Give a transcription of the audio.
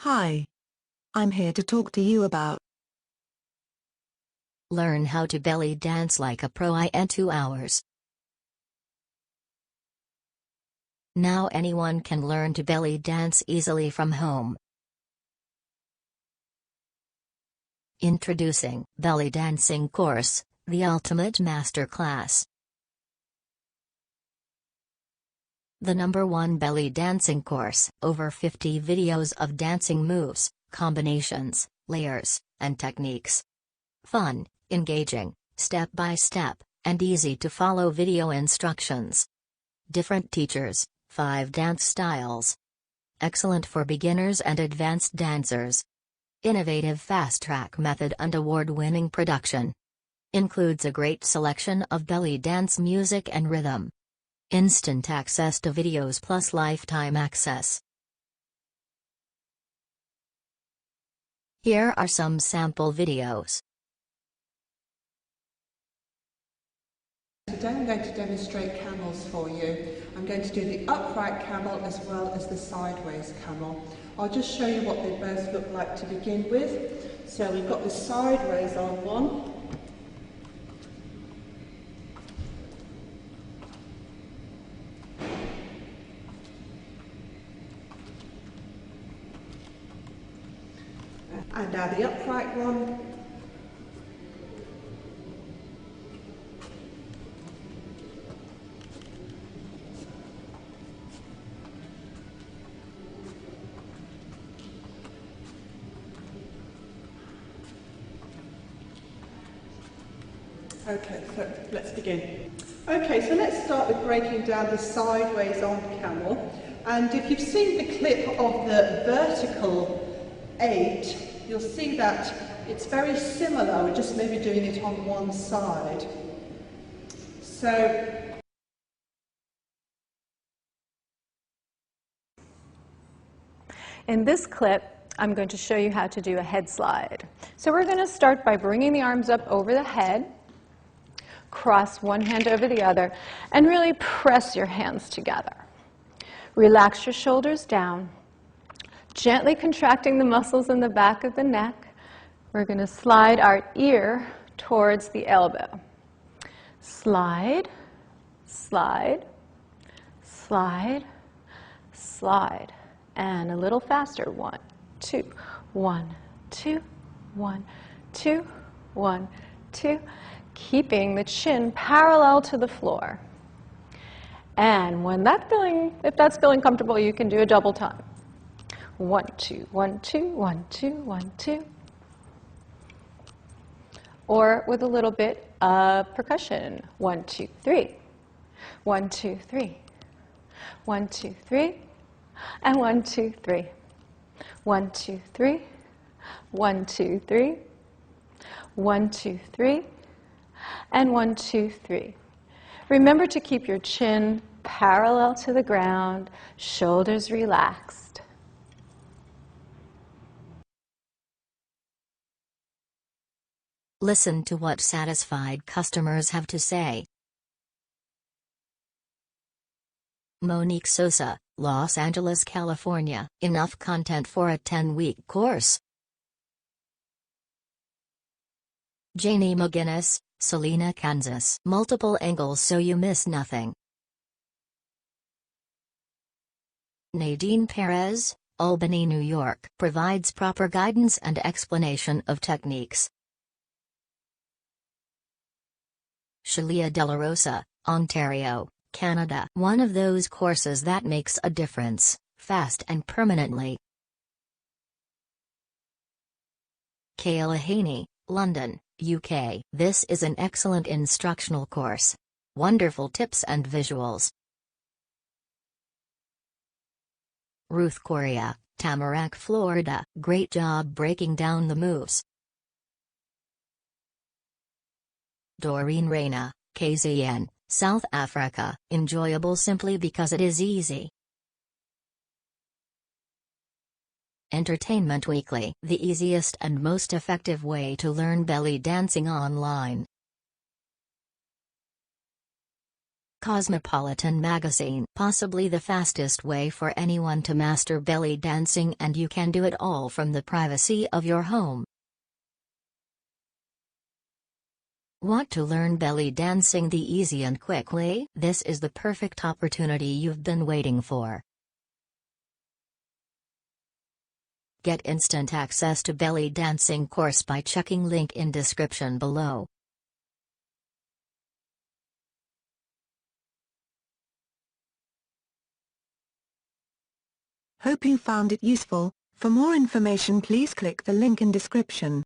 Hi. I'm here to talk to you about Learn how to belly dance like a pro in 2 hours. Now anyone can learn to belly dance easily from home. Introducing Belly Dancing Course, the ultimate masterclass. The #1 belly dancing course. Over 50 videos of dancing moves, combinations, layers, and techniques. Fun, engaging, step-by-step, and easy-to-follow video instructions. Different teachers, 5 dance styles. Excellent for beginners and advanced dancers. Innovative fast-track method and award-winning production. Includes a great selection of belly dance music and rhythm. Instant access to videos plus lifetime access. Here are some sample videos. Today I'm going to demonstrate camels for you. I'm going to do the upright camel as well as the sideways camel. I'll just show you what they both look like to begin with. So we've got the sideways on one. And now the upright one. Okay, so let's begin. Okay, so let's start with breaking down the sideways on camel. And if you've seen the clip of the vertical 8, you'll see that it's very similar. We're just maybe doing it on one side. So in this clip, I'm going to show you how to do a head slide. So we're going to start by bringing the arms up over the head, cross one hand over the other, and really press your hands together. Relax your shoulders down, gently contracting the muscles in the back of the neck. We're going to slide our ear towards the elbow. Slide, slide, slide, slide. And a little faster. 1, 2, 1, 2, 1, 2, 1, 2. Keeping the chin parallel to the floor. And if that's feeling comfortable, you can do a double time. 1, 2, 1, 2, 1, 2, 1, 2. Or with a little bit of percussion. 1, 2, 3. 1, 2, 3. 1, 2, 3. And 1, 2, 3. 1, 2, 3. 1, 2, 3. 1, 2, 3. And 1, 2, 3. Remember to keep your chin parallel to the ground, shoulders relaxed. Listen to what satisfied customers have to say. Monique Sosa, Los Angeles, California. Enough content for a 10-week course. Janie McGinnis, Salina, Kansas. Multiple angles so you miss nothing. Nadine Perez, Albany, New York. Provides proper guidance and explanation of techniques. Shalia De La Rosa, Ontario, Canada. One of those courses that makes a difference, fast and permanently. Kayla Haney, London, UK. This is an excellent instructional course. Wonderful tips and visuals. Ruth Correa, Tamarack, Florida. Great job breaking down the moves. Doreen Reina, KZN, South Africa. Enjoyable simply because it is easy. Entertainment Weekly. The easiest and most effective way to learn belly dancing online. Cosmopolitan magazine. Possibly the fastest way for anyone to master belly dancing, and you can do it all from the privacy of your home. Want to learn belly dancing the easy and quick way? This is the perfect opportunity you've been waiting for. Get instant access to belly dancing course by checking link in description below. Hope you found it useful. For more information, please click the link in description.